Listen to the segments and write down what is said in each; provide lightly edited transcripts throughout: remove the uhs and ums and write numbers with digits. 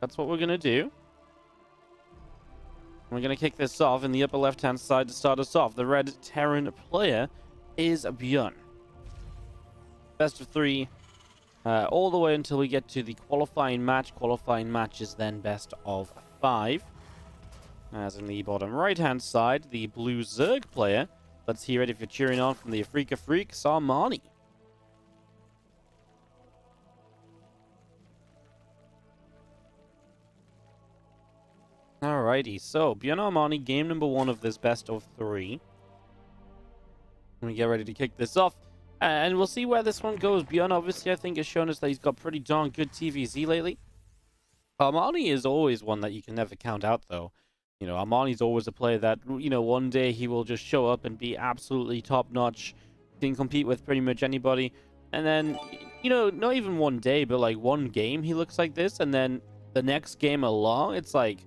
That's what we're going to do. We're going to kick this off in the upper left-hand side to start us off. The red Terran player is ByuN. Best of 3, all the way until we get to the qualifying match. Qualifying match is then best of 5. As in the bottom right-hand side, the blue Zerg player. Let's hear it if you're cheering on from the Afrika Freaks, Armani. Alrighty, so ByuN and Armani, game number 1 of this best of 3. We get ready to kick this off, and we'll see where this one goes. ByuN, obviously, I think has shown us that he's got pretty darn good TvZ lately. Armani is always one that you can never count out, though. You know, Armani's always a player that, you know, one day he will just show up and be absolutely top-notch, can compete with pretty much anybody, and then, you know, not even one day, but like one game he looks like this, and then the next game along, it's like,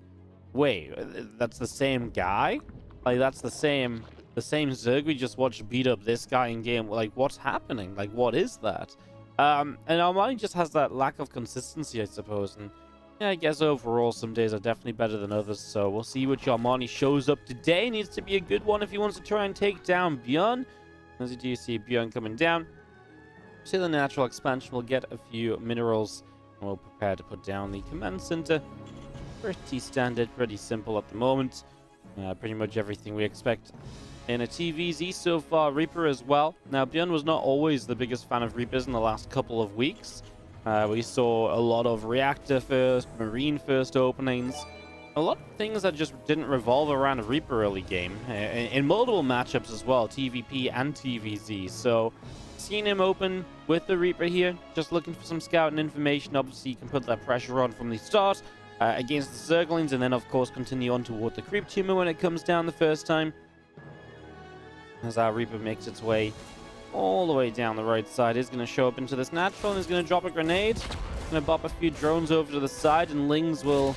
wait, that's the same guy? Like, that's the same Zerg we just watched beat up this guy in game. Like, what's happening? Like, what is that? And Armani just has that lack of consistency, I suppose. And yeah, I guess overall, some days are definitely better than others. So we'll see which Armani shows up today. Needs to be a good one if he wants to try and take down ByuN. As you do see ByuN coming down. See the natural expansion. We'll get a few minerals. And we'll prepare to put down the command center. Pretty standard, pretty simple at the moment. Pretty much everything we expect in a TvZ so far. Reaper as well. Now, ByuN was not always the biggest fan of Reapers in the last couple of weeks. We saw a lot of Reactor first, Marine first openings. A lot of things that just didn't revolve around a Reaper early game. In multiple matchups as well, TvP and TvZ. So, seeing him open with the Reaper here, just looking for some scouting information. Obviously, you can put that pressure on from the start. Against the Zerglings, and then of course continue on toward the Creep Tumor when it comes down the first time. As our Reaper makes its way all the way down the right side, is going to show up into this natural and is going to drop a grenade. Going to bop a few drones over to the side, and Lings will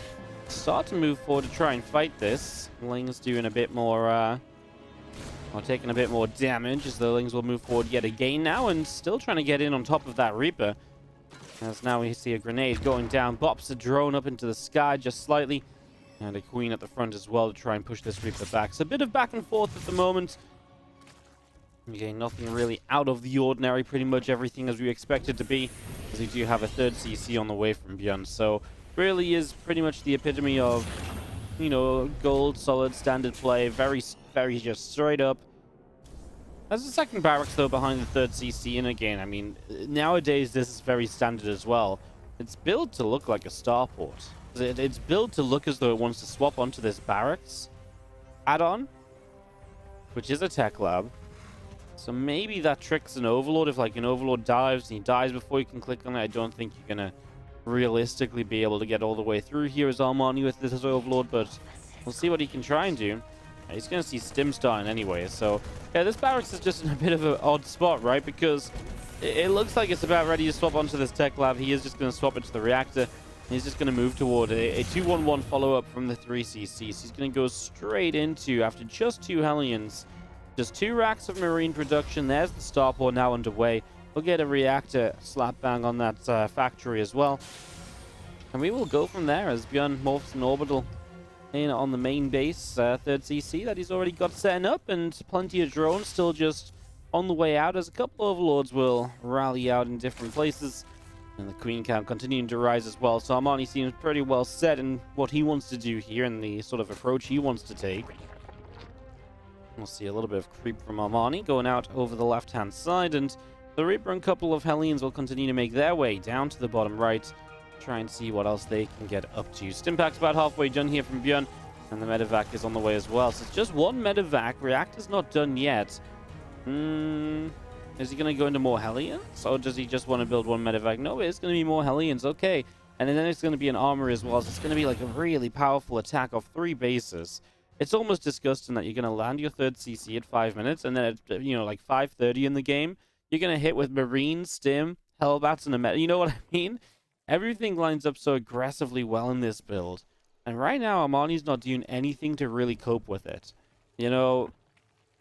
start to move forward to try and fight this. Lings doing a bit more, or taking a bit more damage as the Lings will move forward yet again now, and still trying to get in on top of that Reaper. As now we see a grenade going down, bops a drone up into the sky just slightly, and a queen at the front as well to try and push this Reaper back. So a bit of back and forth at the moment. Again, nothing really out of the ordinary, pretty much everything as we expected to be, as we do have a third CC on the way from ByuN. So really is pretty much the epitome of, you know, gold, solid, standard play, very just straight up. There's a second barracks, though, behind the third CC, and again, I mean, nowadays this is very standard as well. It's built to look like a starport. It's built to look as though it wants to swap onto this barracks add-on, which is a tech lab. So maybe that tricks an Overlord. If, like, an Overlord dives and he dies before you can click on it, I don't think you're going to realistically be able to get all the way through here as Armani with this Overlord, but we'll see what he can try and do. He's going to see Stim starting anyway, so yeah, this barracks is just in a bit of an odd spot, right? Because it looks like it's about ready to swap onto this tech lab. He is just going to swap it to the reactor. He's just going to move toward a 2-1-1 follow-up from the 3CC. So he's going to go straight into, after just 2 Hellions, just 2 racks of Marine production. There's the starport now underway. We'll get a reactor slap bang on that factory as well. And we will go from there as ByuN morphs an orbital in on the main base, third CC that he's already got setting up, and plenty of drones still just on the way out as a couple of Overlords will rally out in different places, and the Queen count continuing to rise as well. So Armani seems pretty well set in what he wants to do here and the sort of approach he wants to take. We'll see a little bit of creep from Armani going out over the left-hand side, and the Reaper and a couple of Hellions will continue to make their way down to the bottom right. Try and see what else they can get up to. Stimpak's about halfway done here from ByuN, and the medevac is on the way as well. So it's just one medevac. Reactor's not done yet. Is he going to go into more Hellions, or does he just want to build one medevac? No, it's going to be more Hellions. Okay, and then it's going to be an armor as well. So it's going to be like a really powerful attack off 3 bases. It's almost disgusting that you're going to land your third CC at 5 minutes, and then at, you know, like 5:30 in the game, you're going to hit with Marine, Stim, Hellbats, and a meta. You know what I mean? Everything lines up so aggressively well in this build. And right now, Armani's not doing anything to really cope with it. You know,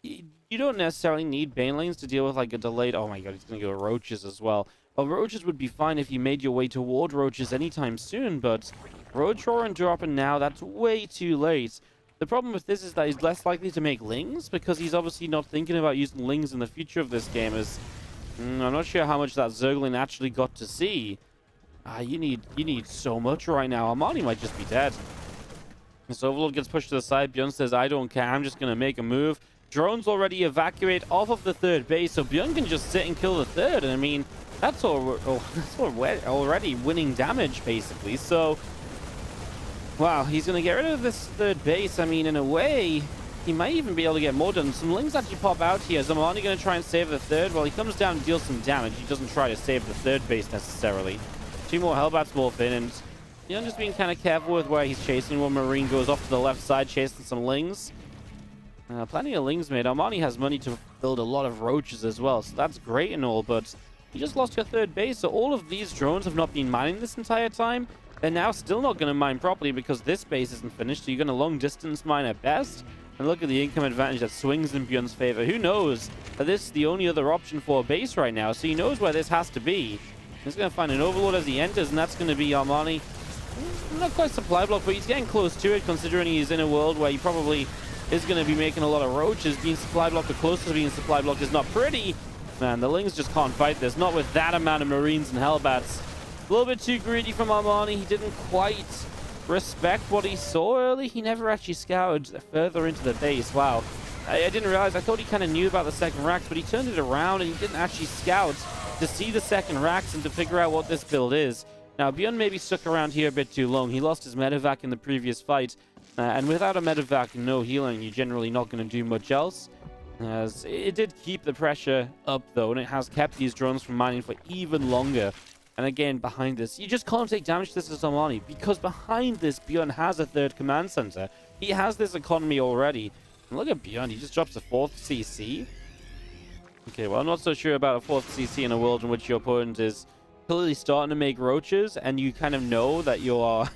you don't necessarily need Bane lanes to deal with, like, a delayed... Oh my god, he's going to go Roaches as well. Well, roaches would be fine if you made your way toward roaches anytime soon, but roach roar and dropping now, that's way too late. The problem with this is that he's less likely to make lings because he's obviously not thinking about using lings in the future of this game. I'm not sure how much that Zerglin actually got to see. You need so much right now. Armani might just be dead. So Overlord gets pushed to the side. ByuN says, I don't care. I'm just going to make a move. Drones already evacuate off of the third base, so ByuN can just sit and kill the third. And I mean, that's already winning damage, basically. So, wow, he's going to get rid of this third base. I mean, in a way, he might even be able to get more done. Some lings actually pop out here. Is Armani going to try and save the third? Well, he comes down and deals some damage. He doesn't try to save the third base necessarily. 2 more Hellbats morph in, and just being kind of careful with where he's chasing. One Marine goes off to the left side, chasing some lings. Plenty of lings made. Armani has money to build a lot of roaches as well, so that's great and all, but he just lost your third base, so all of these drones have not been mining this entire time. They're now still not going to mine properly because this base isn't finished, so you're going to long distance mine at best. And look at the income advantage that swings in ByuN's favor. Who knows that this is the only other option for a base right now, so he knows where this has to be. He's going to find an Overlord as he enters, and that's going to be Armani. Not quite supply block, but he's getting close to it, considering he's in a world where he probably is going to be making a lot of roaches. Being supply blocked or close to being supply blocked is not pretty. Man, the lings just can't fight this. Not with that amount of Marines and Hellbats. A little bit too greedy from Armani. He didn't quite respect what he saw early. He never actually scouted further into the base. Wow. I didn't realize. I thought he kind of knew about the second racks, but he turned it around and he didn't actually scout to see the second racks and to figure out what this build is. Now, ByuN maybe stuck around here a bit too long. He lost his medevac in the previous fight. And without a medevac and no healing, you're generally not going to do much else. As it did keep the pressure up, though, and it has kept these drones from mining for even longer. And again, behind this, you just can't take damage to this as Armani, because behind this, ByuN has a third command center. He has this economy already. And look at ByuN, he just drops a 4th CC. Okay, well, I'm not so sure about a 4th CC in a world in which your opponent is clearly starting to make roaches, and you kind of know that you are...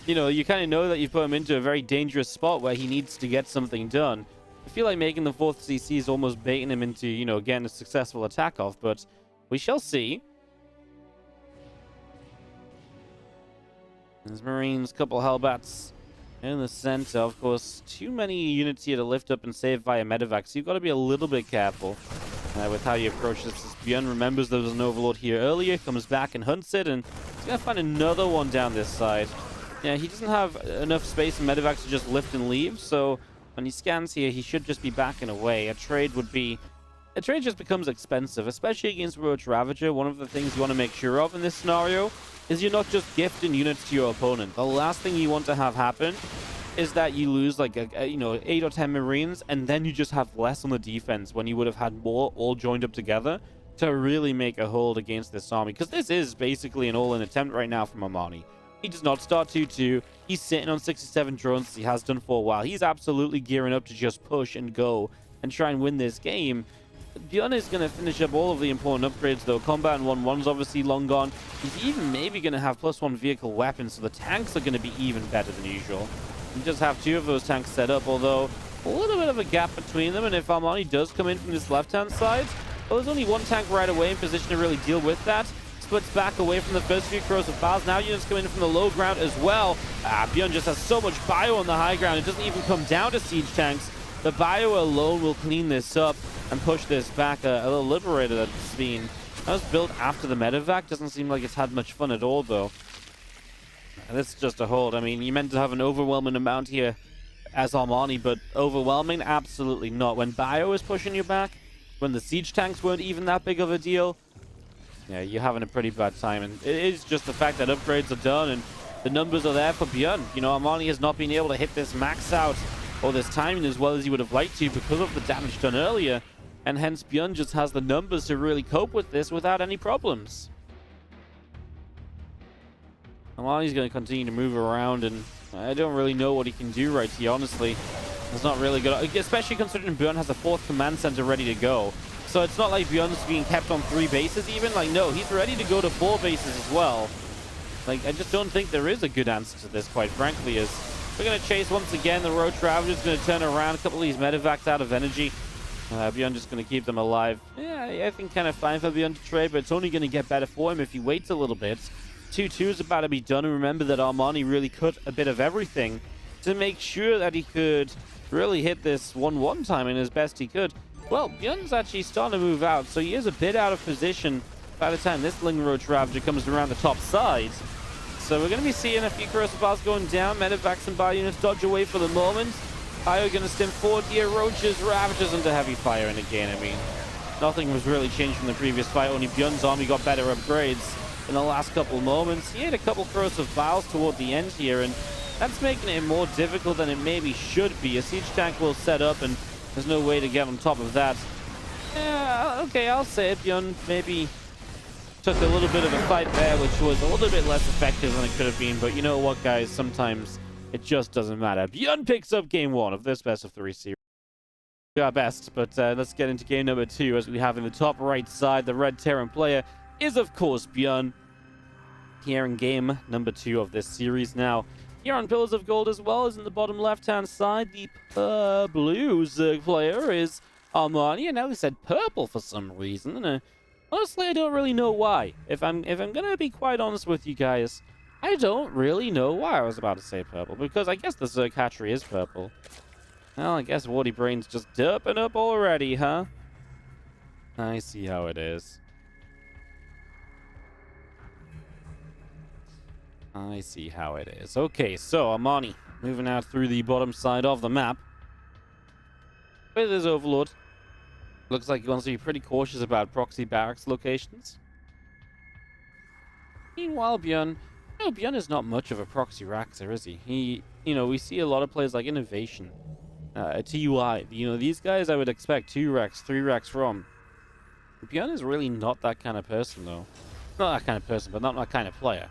you kind of know that you've put him into a very dangerous spot where he needs to get something done. I feel like making the 4th CC is almost baiting him into, getting a successful attack off, but we shall see. There's Marines, couple Hellbats in the center. Of course, too many units here to lift up and save via medevac, so you've got to be a little bit careful with how you approach this. As ByuN remembers there was an Overlord here earlier, comes back and hunts it, and he's going to find another one down this side. Yeah, he doesn't have enough space in medevacs to just lift and leave, so when he scans here, he should just be backing away. A trade just becomes expensive, especially against Roach Ravager. One of the things you want to make sure of in this scenario is you're not just gifting units to your opponent. The last thing you want to have happen is that you lose like 8 or 10 Marines, and then you just have less on the defense when you would have had more all joined up together to really make a hold against this army. Because this is basically an all-in attempt right now from Armani. He does not start 2-2. He's sitting on 67 drones as he has done for a while. He's absolutely gearing up to just push and go and try and win this game. ByuN is going to finish up all of the important upgrades, though. Combat and 1-1's obviously long gone. He's even maybe going to have +1 vehicle weapons, so the tanks are going to be even better than usual. You just have 2 of those tanks set up, although a little bit of a gap between them, and if Armani does come in from this left-hand side, well, there's only 1 tank right away in position to really deal with that. Splits back away from the first few corrosive files. Now units come in from the low ground as well. ByuN just has so much bio on the high ground. It doesn't even come down to siege tanks. The bio alone will clean this up and push this back. A little liberator that's been... That was built after the medevac. Doesn't seem like it's had much fun at all, though. This is just a hold. I mean, you meant to have an overwhelming amount here as Armani, but overwhelming? Absolutely not. When bio is pushing you back, when the siege tanks weren't even that big of a deal, yeah, you're having a pretty bad time. And it is just the fact that upgrades are done and the numbers are there for ByuN. Armani has not been able to hit this max out or this timing as well as he would have liked to because of the damage done earlier. And hence, ByuN just has the numbers to really cope with this without any problems. Armani's going to continue to move around, and I don't really know what he can do right here, honestly. It's not really good, especially considering ByuN has a 4th command center ready to go. So it's not like ByuN's being kept on 3 bases even. Like, no, he's ready to go to 4 bases as well. Like, I just don't think there is a good answer to this, quite frankly, as we're going to chase once again. The Roach Ravager's going to turn around. A couple of these medevacs out of energy. ByuN just going to keep them alive. Yeah, I think kind of fine for ByuN to trade, but it's only going to get better for him if he waits a little bit. 2-2 is about to be done, and remember that Armani really cut a bit of everything to make sure that he could really hit this 1-1 timing as best he could. Well, ByuN's actually starting to move out, so he is a bit out of position by the time this Ling Roach Ravager comes around the top side. So we're going to be seeing a few corrosive bars going down. Medivacs and bar units dodge away for the moment. ByuN going to stim forward here. Roaches, Ravagers under heavy fire, and again, I mean, nothing was really changed from the previous fight. Only ByuN's army got better upgrades in the last couple of moments. He had a couple corrosive vials toward the end here, and that's making it more difficult than it maybe should be. A siege tank will set up, and there's no way to get on top of that. Yeah, okay, I'll say it. ByuN maybe took a little bit of a fight there, which was a little bit less effective than it could have been. But you know what, guys? Sometimes it just doesn't matter. ByuN picks up game 1 of this best of 3 series. We are best, but let's get into game number 2, as we have in the top right side, the red Terran player is, of course, ByuN. Here in game number 2 of this series now. Here on Pillars of Gold, as well as in the bottom left-hand side, the blue Zerg player is Armani. And now he said purple for some reason. And honestly, I don't really know why. If I'm gonna be quite honest with you guys, I don't really know why I was about to say purple, because I guess the Zerg hatchery is purple. Well, I guess Wardy Brain's just derping up already, huh? I see how it is. I see how it is. Okay, so Armani moving out through the bottom side of the map with his Overlord. Looks like he wants to be pretty cautious about proxy barracks locations. Meanwhile, ByuN, ByuN is not much of a proxy raxer, is he? We see a lot of players like Innovation, TUI. These guys I would expect 2 racks, 3 racks from. ByuN is really not that kind of person, though. Not that kind of person, but not that kind of player.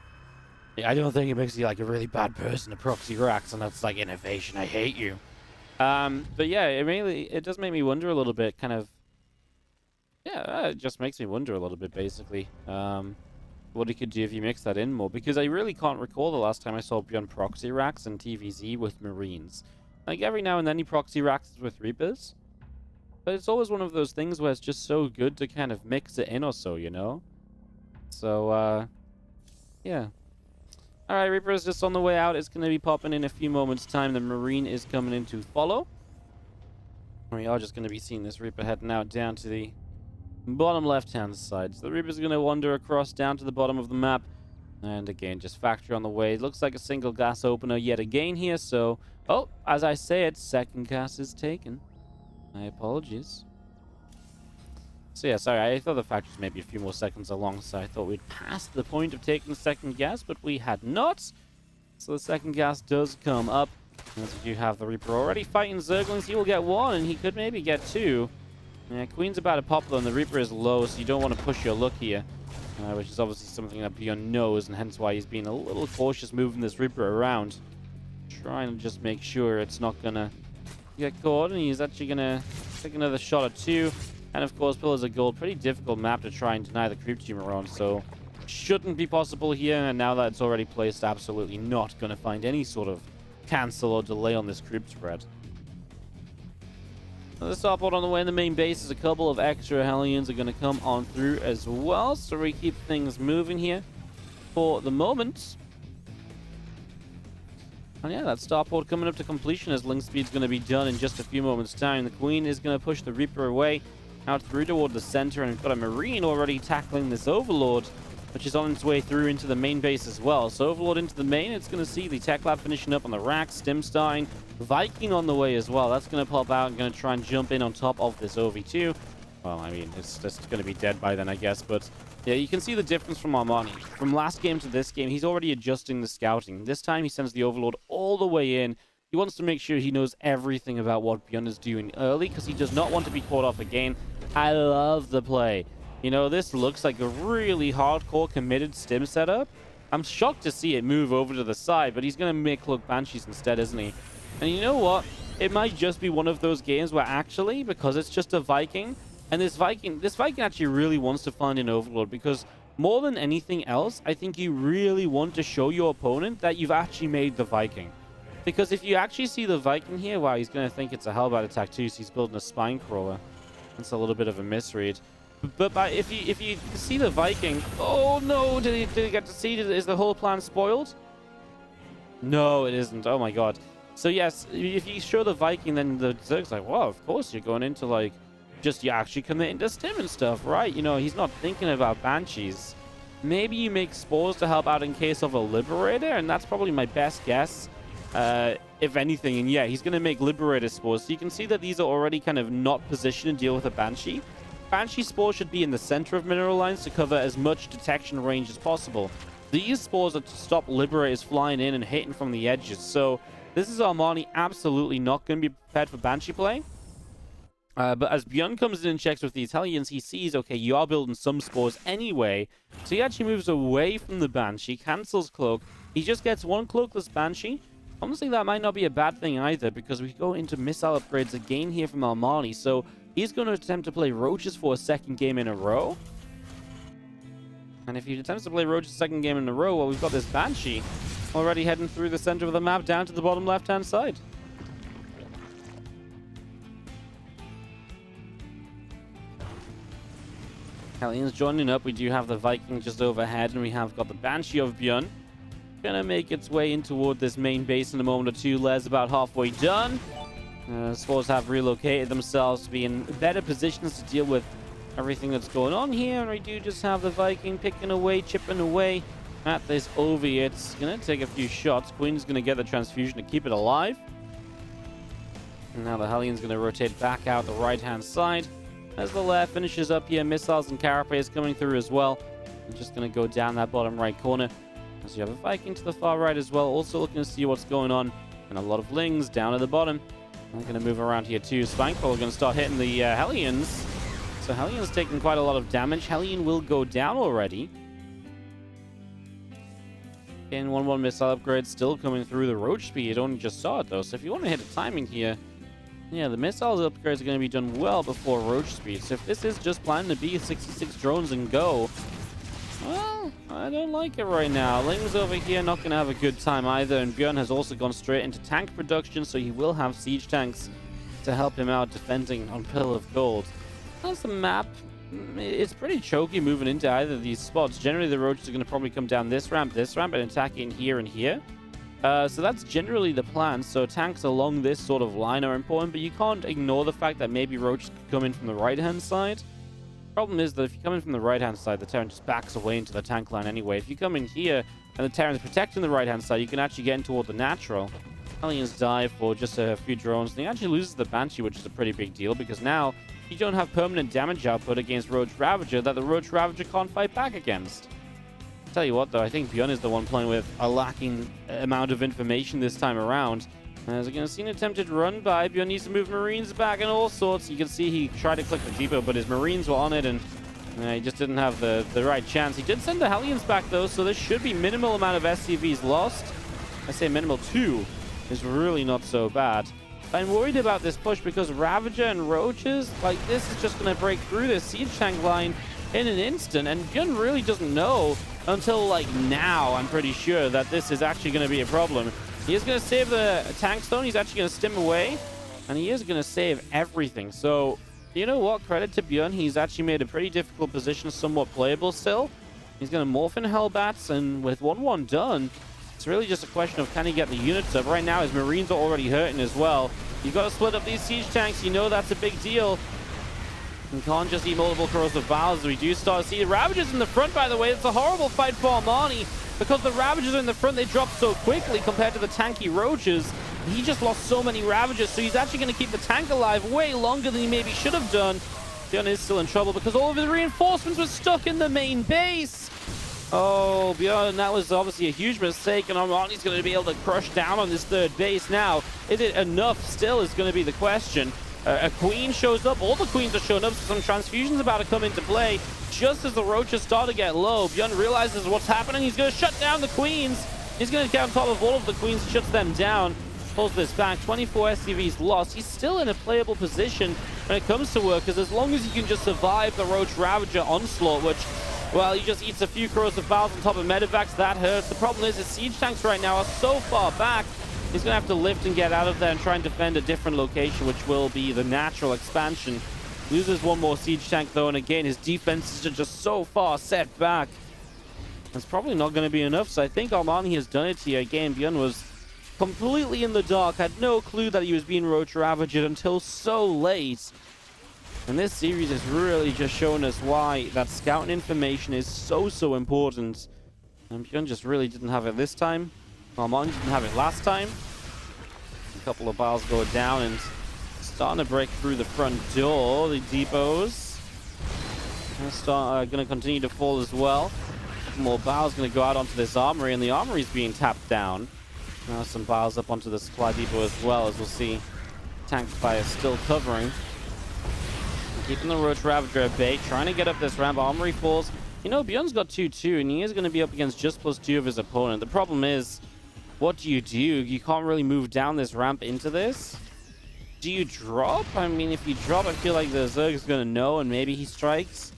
I don't think it makes you like a really bad person to proxy racks, and that's like Innovation. I hate you. But yeah, it does make me wonder a little bit. Kind of, yeah, it just makes me wonder a little bit, basically. What he could do if you mix that in more, because I really can't recall the last time I saw ByuN proxy racks and TvZ with Marines. Like every now and then he proxy racks with Reapers, but it's always one of those things where it's just so good to kind of mix it in or so, So, yeah. Alright, Reaper is just on the way out. It's going to be popping in a few moments' time. The Marine is coming in to follow. We are just going to be seeing this Reaper heading out down to the bottom left-hand side. So the Reaper's going to wander across down to the bottom of the map. And again, just factory on the way. It looks like a single gas opener yet again here. So, oh, as I say it, second gas is taken. My apologies. So yeah, sorry, I thought the factory was maybe a few more seconds along, so I thought we'd passed the point of taking the second gas, but we had not. So the second gas does come up. As we do have the Reaper already fighting Zerglings, he will get 1, and he could maybe get 2. Yeah, Queen's about to pop though, and the Reaper is low, so you don't want to push your luck here. Which is obviously something that ByuN knows, and hence why he's being a little cautious moving this Reaper around. Trying to just make sure it's not going to get caught, and he's actually going to take another shot or 2. And of course, Pillars of Gold, pretty difficult map to try and deny the creep tumor on, so shouldn't be possible here. And now that it's already placed, absolutely not going to find any sort of cancel or delay on this creep spread. Now, the starport on the way in the main base is a couple of extra Hellions are going to come on through as well, so we keep things moving here for the moment. And yeah, that starport coming up to completion as link speed's going to be done in just a few moments' time. The Queen is going to push the Reaper away out through toward the center, and we've got a Marine already tackling this Overlord, which is on its way through into the main base as well. So Overlord into the main, it's going to see the Tech Lab finishing up on the rack, Stimstein, Viking on the way as well. That's going to pop out and going to try and jump in on top of this OV2. Well, I mean, it's just going to be dead by then, I guess, but yeah, you can see the difference from Armani. From last game to this game, he's already adjusting the scouting. This time he sends the Overlord all the way in. He wants to make sure he knows everything about what ByuN is doing early, because he does not want to be caught off again. I love the play. This looks like a really hardcore committed stim setup. I'm shocked to see it move over to the side, but he's going to make Cloak Banshees instead, isn't he? And you know what? It might just be one of those games where actually, because it's just a Viking, and this Viking actually really wants to find an Overlord, because more than anything else, I think you really want to show your opponent that you've actually made the Viking. Because if you actually see the Viking here, wow, he's going to think it's a Hellbite attack too, so he's building a Spine Crawler. That's a little bit of a misread. But if you see the Viking, oh no, did he get to see? Is the whole plan spoiled? No, it isn't. Oh my god. So yes, if you show the Viking, then the Zerg's like, well, of course you're going into like, just you're actually committing to stim and stuff, right? You know, he's not thinking about Banshees. Maybe you make spores to help out in case of a Liberator, and that's probably my best guess, if anything. And yeah, he's going to make Liberator spores. So you can see that these are already kind of not positioned to deal with a Banshee. Banshee spores should be in the center of mineral lines to cover as much detection range as possible. These spores are to stop Liberators flying in and hitting from the edges. So this is Armani absolutely not going to be prepared for Banshee play. But as ByuN comes in and checks with these Hellions, he sees, okay, you are building some spores anyway. So he actually moves away from the Banshee, cancels Cloak. He just gets one Cloakless Banshee. Honestly, that might not be a bad thing either, because we go into missile upgrades again here from Armani. So he's going to attempt to play Roaches for a second game in a row. And if he attempts to play Roaches second game in a row, well, we've got this Banshee already heading through the center of the map down to the bottom left-hand side. Hellions joining up. We do have the Viking just overhead, and we have got the Banshee of ByuN. Gonna make its way in toward this main base in a moment or two. Les about halfway done. Spores have relocated themselves to be in better positions to deal with everything that's going on here. And we do just have the Viking picking away, chipping away at this Ovi. It's gonna take a few shots. Queen's gonna get the transfusion to keep it alive. And now the Hellion's gonna rotate back out the right-hand side. As the left finishes up here, missiles and carapace coming through as well. I'm just going to go down that bottom right corner. As you have a Viking to the far right as well, also looking to see what's going on. And a lot of Lings down at the bottom. I'm going to move around here too. Spankful are going to start hitting the Hellions. So Hellion's taking quite a lot of damage. Hellion will go down already. And 1-1 missile upgrade still coming through the Roach speed. Only just saw it though. So if you want to hit a timing here, yeah, the missiles upgrades are going to be done well before Roach speed. So if this is just planning to be 66 drones and go, well, I don't like it right now. Ling's over here not going to have a good time either. And ByuN has also gone straight into tank production, so he will have siege tanks to help him out defending on Pillar of Gold. That's the map. It's pretty choky moving into either of these spots. Generally, the Roaches are going to probably come down this ramp, and attack in here and here. So that's generally the plan. So tanks along this sort of line are important, but you can't ignore the fact that maybe Roaches could come in from the right-hand side. Problem is that if you come in from the right-hand side, the Terran just backs away into the tank line anyway. If you come in here and the Terran's protecting the right-hand side, you can actually get in toward the natural. Hellions die for just a few drones. And he actually loses the Banshee, which is a pretty big deal, because now you don't have permanent damage output against Roach Ravager that the Roach Ravager can't fight back against. Tell you what though, I think ByuN is the one playing with a lacking amount of information this time around. As we're going to see an attempted run by, ByuN needs to move Marines back and all sorts. You can see he tried to click the depot, but his Marines were on it, and he just didn't have the right chance. He did send the Hellions back though, so there should be minimal amount of SCVs lost. I say minimal. 2 is really not so bad. I'm worried about this push because Ravager and Roaches, like, this is just going to break through this siege tank line in an instant, and ByuN really doesn't know until like now, I'm pretty sure, that this is actually going to be a problem. He is going to save the tank stone. He's actually going to stim away, and he is going to save everything. So you know what, credit to ByuN, he's actually made a pretty difficult position somewhat playable still. He's going to morph in Hellbats, and with 1-1 done, it's really just a question of can he get the units up. Right now his Marines are already hurting as well. You've got to split up these siege tanks. You know that's a big deal. You can't just eat multiple corrosive bowels. We do start to see the Ravagers in the front, by the way. It's a horrible fight for Armani because the Ravagers are in the front. They drop so quickly compared to the tanky Roaches. He just lost so many Ravagers, so he's actually going to keep the tank alive way longer than he maybe should have done. ByuN is still in trouble because all of his reinforcements were stuck in the main base. Oh, ByuN, that was obviously a huge mistake, and Armani's going to be able to crush down on this third base now. Is it enough still is going to be the question. A queen shows up. All the queens are showing up, so some transfusions about to come into play. Just as the Roaches start to get low, ByuN realizes what's happening. He's going to shut down the queens. He's going to get on top of all of the queens, shuts them down, pulls this back. 24 SCVs lost. He's still in a playable position when it comes to workers, as long as he can just survive the Roach Ravager onslaught, which, well, he just eats a few corrosive bowels on top of medevacs. That hurts. The problem is his siege tanks right now are so far back. He's going to have to lift and get out of there and try and defend a different location, which will be the natural expansion Loses one more siege tank though, and again, his defenses are just so far set back. It's probably not going to be enough, so I think Armani has done it here. Again, ByuN was completely in the dark, had no clue that he was being roach ravaged until so late. And this series has really just shown us why that scouting information is so important. And ByuN just really didn't have it this time. Armani didn't have it last time. A couple of biles go down and starting to break through the front door. The depots are going to continue to fall as well. More biles going to go out onto this armory, and the armory is being tapped down. Now some biles up onto the supply depot as well, as we'll see tank fire still covering. Keeping the Roach Ravager at bay, trying to get up this ramp. Armory falls. You know, ByuN's got 2-2, and he is going to be up against just +2 of his opponent. The problem is, what do? You can't really move down this ramp into this. Do you drop? I mean, if you drop, I feel like the Zerg is going to know, and maybe he strikes.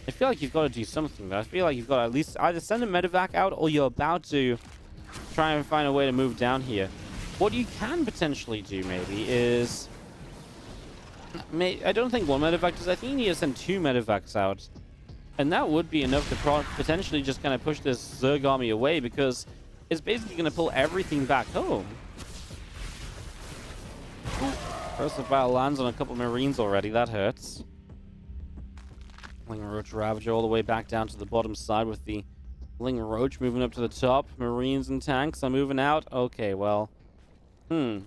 I feel like you've got to do something, though. I feel like you've got to at least either send a medevac out, or you're about to try and find a way to move down here. What you can potentially do, maybe, is... I don't think one medevac does. I think you need to send 2 medevacs out. And that would be enough to potentially just kind of push this Zerg army away, because it's basically going to pull everything back home. First of all, lands on a couple Marines already. That hurts. Ling Roach Ravager all the way back down to the bottom side with the Ling Roach moving up to the top. Marines and tanks are moving out. Okay, well. 40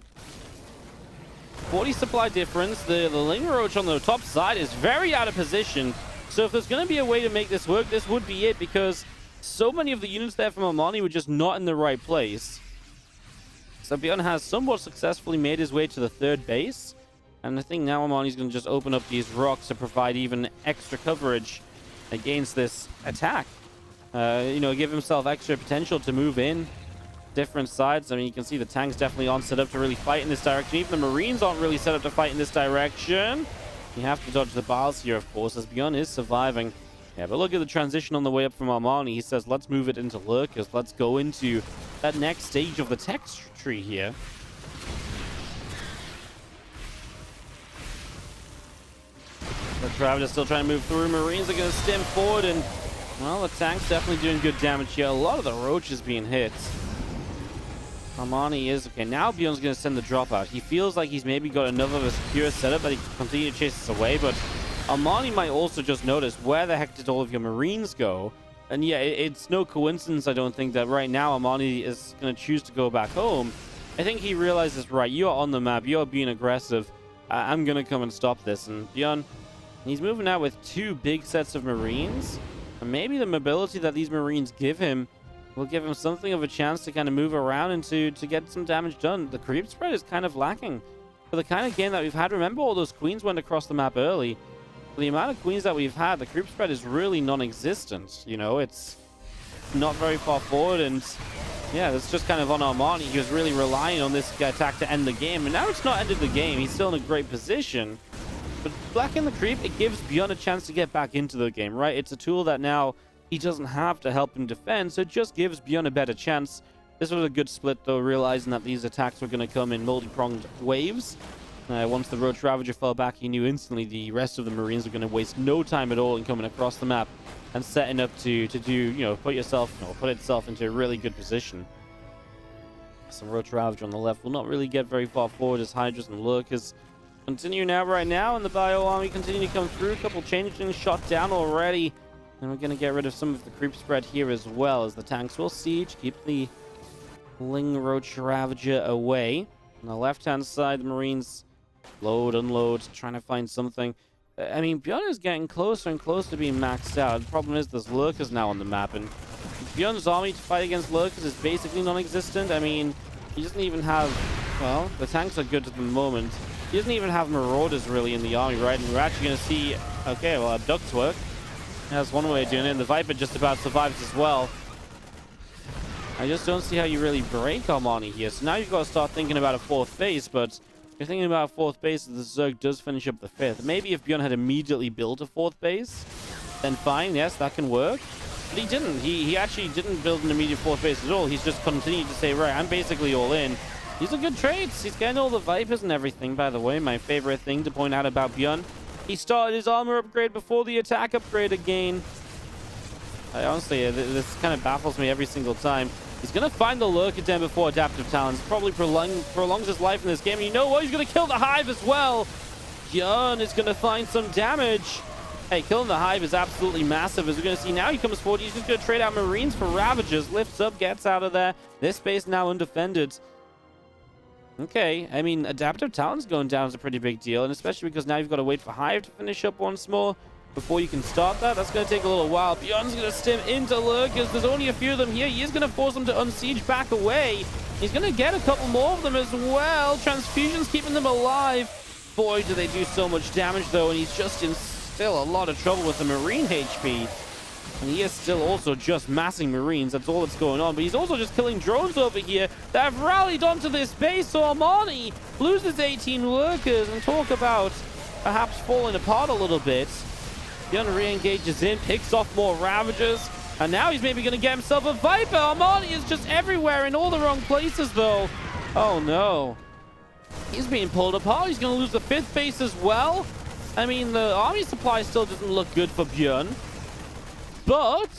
supply difference. The Ling Roach on the top side is very out of position. So if there's going to be a way to make this work, this would be it, because so many of the units there from Armani were just not in the right place. So ByuN has somewhat successfully made his way to the 3rd base. And I think now Armani's going to just open up these rocks to provide even extra coverage against this attack. You know, give himself extra potential to move in different sides. I mean, you can see the tanks definitely aren't set up to really fight in this direction. Even the Marines aren't really set up to fight in this direction. You have to dodge the biles here, of course, as ByuN is surviving. Yeah, but look at the transition on the way up from Armani. He says, let's move it into lurkers. Let's go into that next stage of the tech tree here. The Traveler's still trying to move through. Marines are going to stem forward, and, well, the tank's definitely doing good damage here. A lot of the roaches being hit. Armani is... Okay, now ByuN's going to send the drop out. He feels like he's maybe got enough of a secure setup that he can continue to chase this away, but Armani might also just notice, where the heck did all of your Marines go? And yeah, it's no coincidence, I don't think, that right now Armani is going to choose to go back home. I think he realizes, right, you're on the map, you're being aggressive. I'm going to come and stop this. And ByuN, he's moving out with 2 big sets of Marines. And maybe the mobility that these Marines give him will give him something of a chance to kind of move around and to get some damage done. The creep spread is kind of lacking. For the kind of game that we've had, remember all those queens went across the map early. For the amount of queens that we've had, the creep spread is really non-existent. You know, it's not very far forward, and yeah, that's just kind of on Armani. He was really relying on this attack to end the game, and now it's not ended the game. He's still in a great position. But blacking the creep, it gives ByuN a chance to get back into the game, right? It's a tool that now he doesn't have to help him defend, so it just gives ByuN a better chance. This was a good split, though, realizing that these attacks were going to come in multi-pronged waves. Once the Roach Ravager fell back, he knew instantly the rest of the Marines were going to waste no time at all in coming across the map and setting up to do, you know, put itself into a really good position. Some Roach Ravager on the left will not really get very far forward as Hydras and Lurkers continue now, and the Bio Army continue to come through. A couple changelings shot down already. And we're going to get rid of some of the creep spread here as well, as the tanks will siege, keep the Ling Roach Ravager away. On the left-hand side, the Marines load, unload, trying to find something. I mean, ByuN is getting closer and closer to being maxed out. The problem is there's Lurkers now on the map, and ByuN's army to fight against Lurkers is basically non-existent. I mean, he doesn't even have... Well, the tanks are good at the moment. He doesn't even have Marauders really in the army, right? And we're actually going to see... Okay, well, Abducts work. That's one way of doing it, and the Viper just about survives as well. I just don't see how you really break Armani here. So now you've got to start thinking about a 4th base, but if you're thinking about a 4th base, the Zerg does finish up the 5th. Maybe if ByuN had immediately built a 4th base, then fine, yes, that can work. But he didn't. He actually didn't build an immediate 4th base at all. He's just continued to say, right, I'm basically all in. These are good trades. He's getting all the Vipers and everything, by the way. My favorite thing to point out about ByuN He started his armor upgrade before the attack upgrade again. Honestly, this kind of baffles me every single time. He's going to find the Lurker Den before Adaptive Talents. Probably prolongs his life in this game. And you know what? He's going to kill the Hive as well. ByuN is going to find some damage. Hey, killing the Hive is absolutely massive. As we're going to see now, he comes forward. He's just going to trade out Marines for Ravagers. Lifts up, gets out of there. This base now undefended. Okay, I mean, Adaptive Talents going down is a pretty big deal. And especially because now you've got to wait for Hive to finish up once more before you can start that. That's going to take a little while. ByuN's going to stim into Lurkers. There's only a few of them here. He is going to force them to unsiege back away. He's going to get a couple more of them as well. Transfusion's keeping them alive. Boy, do they do so much damage, though. And he's just in still a lot of trouble with the Marine HP. And he is still also just massing Marines. That's all that's going on. But he's also just killing drones over here that have rallied onto this base. So Armani loses 18 Lurkers. And talk about perhaps falling apart a little bit. ByuN re-engages in, picks off more Ravagers, and now he's maybe going to get himself a Viper. Armani is just everywhere in all the wrong places, though. Oh, no. He's being pulled apart. He's going to lose the 5th base as well. I mean, the army supply still doesn't look good for ByuN. But,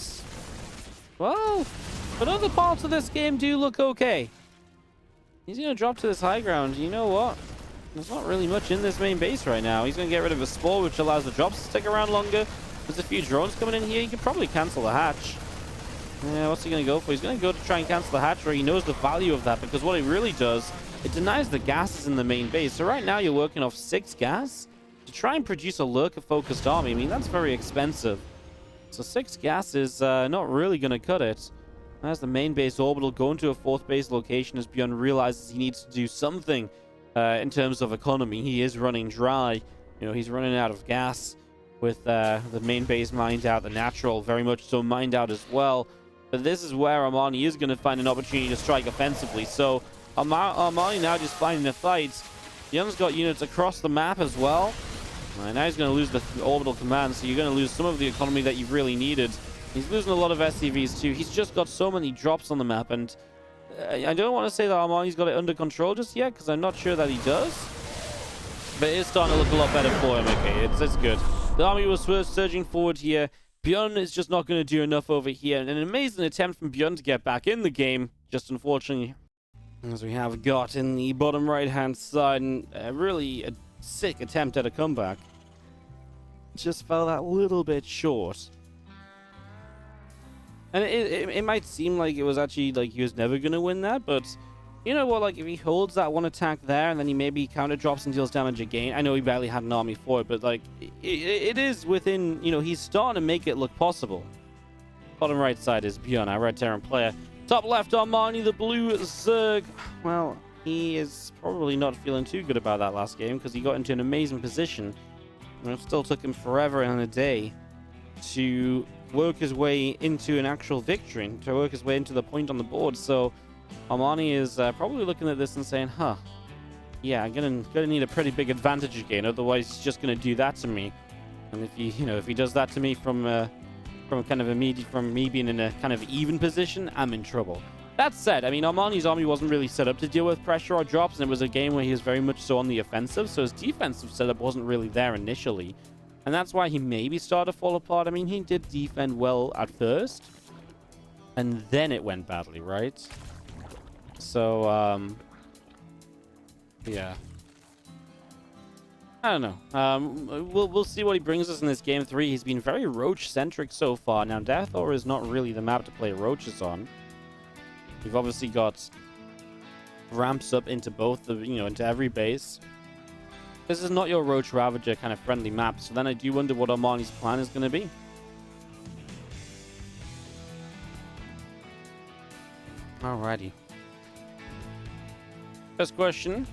well, but other parts of this game do look okay. He's going to drop to this high ground. You know what? There's not really much in this main base right now. He's going to get rid of a Spore, which allows the drops to stick around longer. There's a few drones coming in here. He could probably cancel the hatch. Yeah, what's he going to go for? He's going to go to try and cancel the hatch, where he knows the value of that, because what it really does, it denies the gases in the main base. So right now you're working off 6 gas to try and produce a Lurker-focused army. I mean, that's very expensive. So 6 gas is not really going to cut it. As the main base orbital going to a 4th base location, as ByuN realizes he needs to do something in terms of economy. He is running dry. You know, he's running out of gas with the main base mined out, the natural very much so mined out as well. But this is where Armani is going to find an opportunity to strike offensively. So Armani now just finding a fight. ByuN's got units across the map as well. And now he's going to lose the orbital command, so you're going to lose some of the economy that you really needed. He's losing a lot of SCVs too. He's just got so many drops on the map, and I don't want to say that Armani's got it under control just yet, because I'm not sure that he does. But it is starting to look a lot better for him. Okay, it's good. The army was surging forward here. ByuN is just not going to do enough over here. And an amazing attempt from ByuN to get back in the game. Just unfortunately, as we have got in the bottom right-hand side, and really a sick attempt at a comeback. Just fell that little bit short. And it might seem like it was actually like he was never going to win that, but you know what, like if he holds that one attack there and then he maybe counter drops and deals damage again. I know he barely had an army for it, but like it is within, you know, he's starting to make it look possible. Bottom right side is ByuN, our red Terran player. Top left, Armani, the blue Zerg. Well, he is probably not feeling too good about that last game because he got into an amazing position. And it still took him forever and a day to work his way into an actual victory, to work his way into the point on the board. So Armani is probably looking at this and saying, huh, yeah, I'm gonna need a pretty big advantage again, otherwise he's just gonna do that to me. And if he does that to me from me being in a kind of even position, I'm in trouble. That said, I mean, Armani's army wasn't really set up to deal with pressure or drops, and it was a game where he was very much so on the offensive, so his defensive setup wasn't really there initially. And that's why he maybe started to fall apart. I mean, he did defend well at first, and then it went badly, right? So, yeah. I don't know. We'll see what he brings us in this game 3. He's been very Roach-centric so far. Now, Deathor is not really the map to play Roaches on. We've obviously got ramps up into both into every base. This is not your Roach Ravager kind of friendly map, so then I do wonder what Armani's plan is going to be. Alrighty. First question,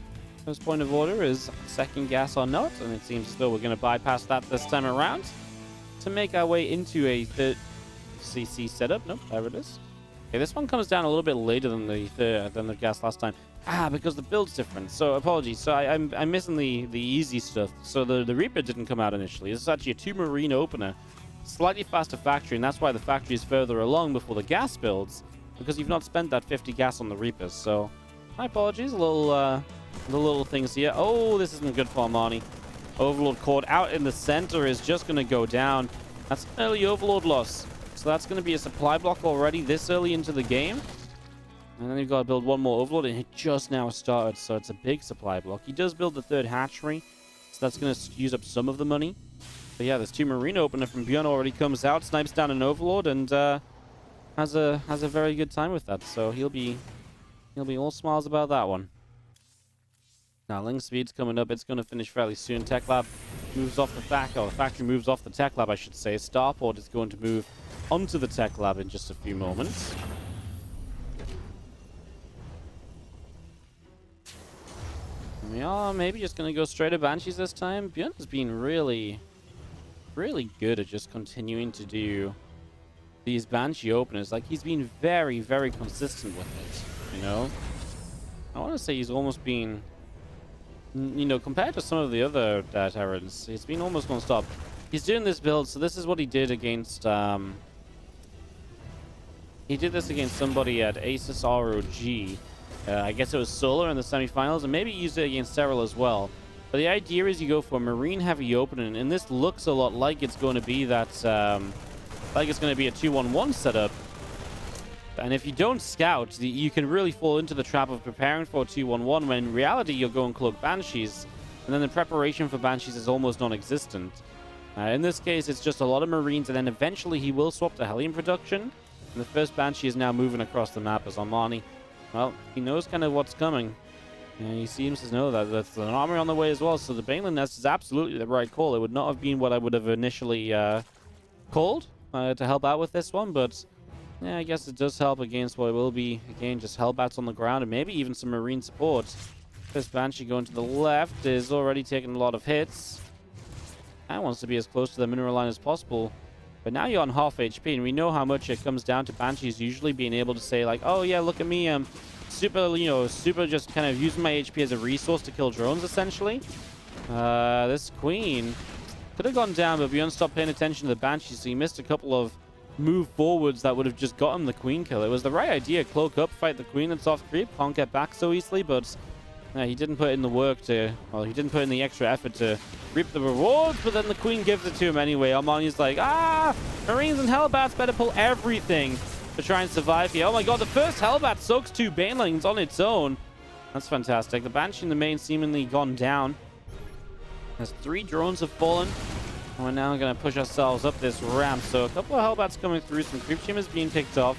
first point of order is second gas or not, and it seems as though we're going to bypass that this time around to make our way into a third CC setup. Nope, there it is. Okay, this one comes down a little bit later than the gas last time. Because the build's different. So apologies. So I'm missing the easy stuff. So the Reaper didn't come out initially. This is actually a 2 Marine opener, slightly faster factory, and that's why the factory is further along before the gas builds, because you've not spent that 50 gas on the Reapers. So my apologies. The little things here. Oh, this isn't good for Armani. Overlord caught out in the center is just going to go down. That's an early Overlord loss. So that's going to be a supply block already this early into the game. And then you've got to build one more Overlord, and it just now started, so it's a big supply block. He does build the third hatchery, so that's going to use up some of the money. But yeah, this 2 Marine opener from ByuN already comes out, snipes down an Overlord, and has a very good time with that. So he'll be all smiles about that one. Now, Ling speed's coming up. It's going to finish fairly soon. Tech Lab moves off the the factory moves off the Tech Lab, I should say. Starport is going to move onto the Tech Lab in just a few moments. We are maybe just going to go straight at Banshees this time. ByuN has been really good at just continuing to do these Banshee openers. Like, he's been very, very consistent with it, you know? I want to say he's almost been, you know, compared to some of the other Terrans, he's been almost non-stop. He's doing this build, so this is what he did against, he did this against somebody at Asus ROG. I guess it was Solar in the semifinals, and maybe used it against Serral as well. But the idea is you go for a Marine-heavy opening, and this looks a lot like it's going to be that, like it's going to be a 2-1-1 setup. And if you don't scout, you can really fall into the trap of preparing for a 2-1-1, when in reality you're going Cloak Banshees, and then the preparation for Banshees is almost non-existent. In this case, it's just a lot of Marines, and then eventually he will swap to Hellion production. And the first Banshee is now moving across the map as Armani. Well, he knows kind of what's coming. And he seems to know that there's an army on the way as well. So the Baneland Nest is absolutely the right call. It would not have been what I would have initially called to help out with this one. But yeah, I guess it does help against what will be, again, just Hellbats on the ground. And maybe even some Marine support. This Banshee going to the left is already taking a lot of hits. And wants to be as close to the mineral line as possible. But now you're on half HP, and we know how much it comes down to Banshees usually being able to say, like, oh yeah, look at me, super, you know, super just kind of using my HP as a resource to kill drones, essentially. This Queen could have gone down, but ByuN stopped paying attention to the Banshees, so he missed a couple of move forwards that would have just gotten the Queen kill. It was the right idea, cloak up, fight the Queen and soft creep, can't get back so easily, but he didn't put in the work to, well, he didn't put in the extra effort to reap the rewards, but then the Queen gives it to him anyway. Armani's like, Marines and Hellbats better pull everything to try and survive here. Oh my god, the first Hellbat soaks 2 Banelings on its own. That's fantastic. The Banshee in the main seemingly gone down. As 3 drones have fallen. And we're now going to push ourselves up this ramp. So a couple of Hellbats coming through, some Creep Chambers being picked off.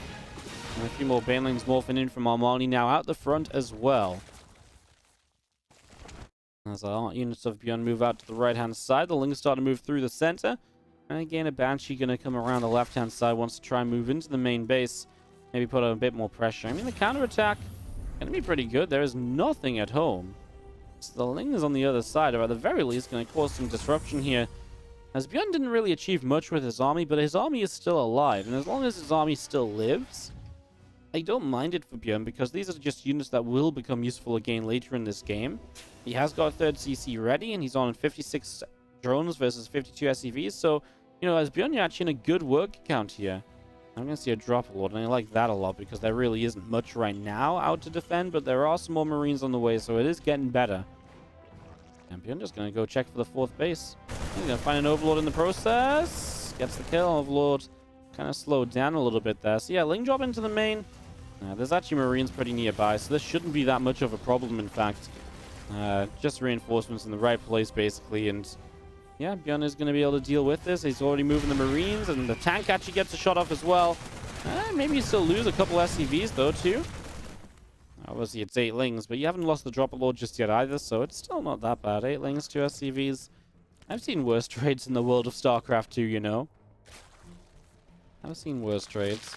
And a few more Banelings morphing in from Armani now out the front as well. As our units of ByuN move out to the right-hand side, the Lings start to move through the center. And again, a Banshee going to come around the left-hand side, wants to try and move into the main base. Maybe put a bit more pressure. I mean, the counterattack going to be pretty good. There is nothing at home. So the Ling is on the other side, or at the very least going to cause some disruption here. As ByuN didn't really achieve much with his army, but his army is still alive. And as long as his army still lives, I don't mind it for ByuN, because these are just units that will become useful again later in this game. He has got a 3rd CC ready, and he's on 56 drones versus 52 SCVs. So, you know, as ByuN, you're actually in a good work count here. I'm going to see a drop lord, and I like that a lot, because there really isn't much right now out to defend, but there are some more Marines on the way, so it is getting better. And ByuN just going to go check for the 4th base. He's going to find an Overlord in the process. Gets the kill. Overlord kind of slowed down a little bit there. So yeah, Ling drop into the main. There's actually Marines pretty nearby, so this shouldn't be that much of a problem, in fact. Just reinforcements in the right place, basically, and yeah, ByuN is going to be able to deal with this. He's already moving the Marines, and the tank actually gets a shot off as well. Maybe you still lose a couple SCVs, though, too. Obviously, it's 8 Lings, but you haven't lost the Dropper Lord just yet either, so it's still not that bad. 8 Lings, 2 SCVs. I've seen worse trades in the world of StarCraft 2, you know. I've seen worse trades.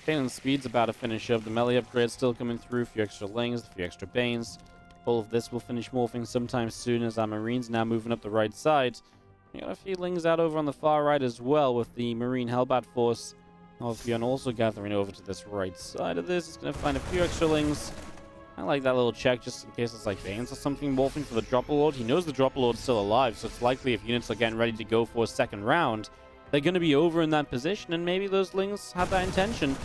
Pain and Speed's about to finish up. The melee upgrade's still coming through. A few extra Lings, a few extra Banes. All of this will finish morphing sometime soon, as our Marines now moving up the right side. We got a few Lings out over on the far right as well, with the Marine Hellbat force of ByuN also gathering over to this right side of this. It's going to find a few extra Lings. I like that little check just in case it's like Banes or something morphing for the Dropper Lord. He knows the Dropper Lord's still alive, so it's likely if units are getting ready to go for a second round, they're going to be over in that position, and maybe those Lings have that intention.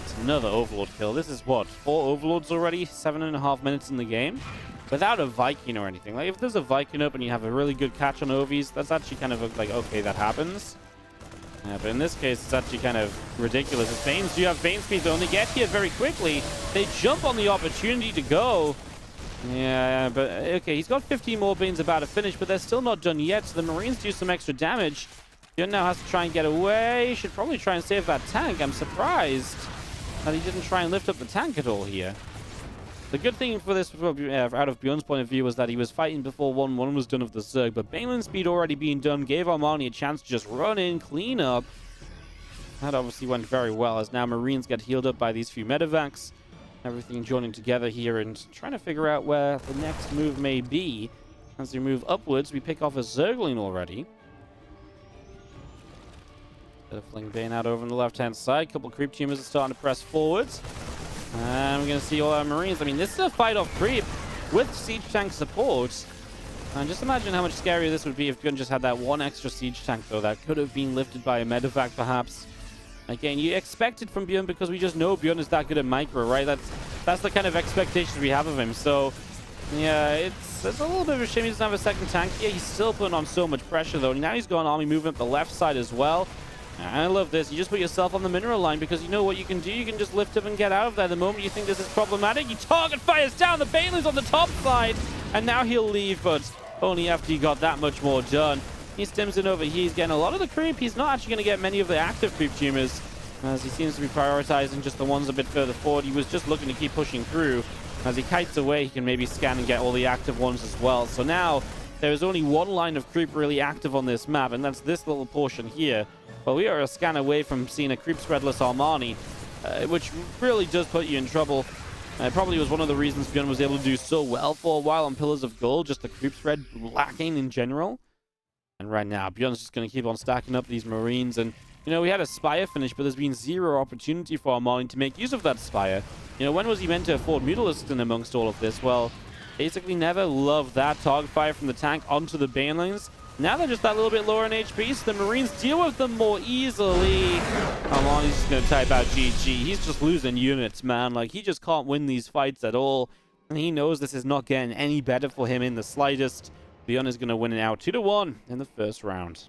It's another Overlord kill. This is what, 4 Overlords already? 7.5 minutes in the game? without a Viking or anything. Like, if there's a Viking up and you have a really good catch on Ovies, that's actually kind of like, okay, that happens. But in this case, it's actually kind of ridiculous. As Banes do have Bane speed, though, and they get here very quickly. They jump on the opportunity to go. Yeah, but okay, he's got 15 more Banes about to finish, but they're still not done yet, so the Marines do some extra damage. ByuN now has to try and get away. Should probably try and save that tank. I'm surprised that he didn't try and lift up the tank at all here. The good thing for this, out of ByuN's point of view, was that he was fighting before 1-1 was done of the Zerg, but Baneland speed already being done gave Armani a chance to just run in, clean up. That obviously went very well, as now Marines get healed up by these few medevacs. Everything joining together here and trying to figure out where the next move may be. As we move upwards, we pick off a Zergling already. Bit of fling Bane out over on the left-hand side. Couple creep tumors are starting to press forwards. And we're going to see all our Marines. I mean, this is a fight off creep with siege tank support. And just imagine how much scarier this would be if ByuN just had that one extra siege tank, though. That could have been lifted by a medevac, perhaps. Again, you expect it from ByuN because we just know ByuN is that good at micro, right? That's the kind of expectations we have of him. So, yeah, it's a little bit of a shame he doesn't have a second tank. Yeah, he's still putting on so much pressure, though. Now he's got an army moving up the left side as well. I love this. You just put yourself on the mineral line because you know what you can do. You can just lift up and get out of there. The moment you think this is problematic, you target fires down. The Baneland's on the top side, and now he'll leave, but only after he got that much more done. He stims in over here. He's getting a lot of the creep. He's not actually going to get many of the active creep tumors, as he seems to be prioritizing just the ones a bit further forward. He was just looking to keep pushing through. As he kites away, he can maybe scan and get all the active ones as well. So now there is only one line of creep really active on this map, and that's this little portion here. But we are a scan away from seeing a creep spreadless Armani, which really does put you in trouble. It probably was one of the reasons ByuN was able to do so well for a while on Pillars of Gold, just the creep spread lacking in general. And right now, ByuN's just going to keep on stacking up these Marines. And, you know, we had a Spire finish, but there's been zero opportunity for Armani to make use of that Spire. You know, when was he meant to afford Mutalist in amongst all of this? Well, basically never loved that target fire from the tank onto the Banelings. Now they're just that little bit lower in HP, so the Marines deal with them more easily. Armani's just going to type out GG. He's just losing units, man. Like, he just can't win these fights at all. And he knows this is not getting any better for him in the slightest. ByuN is going to win it out 2-1 in the first round.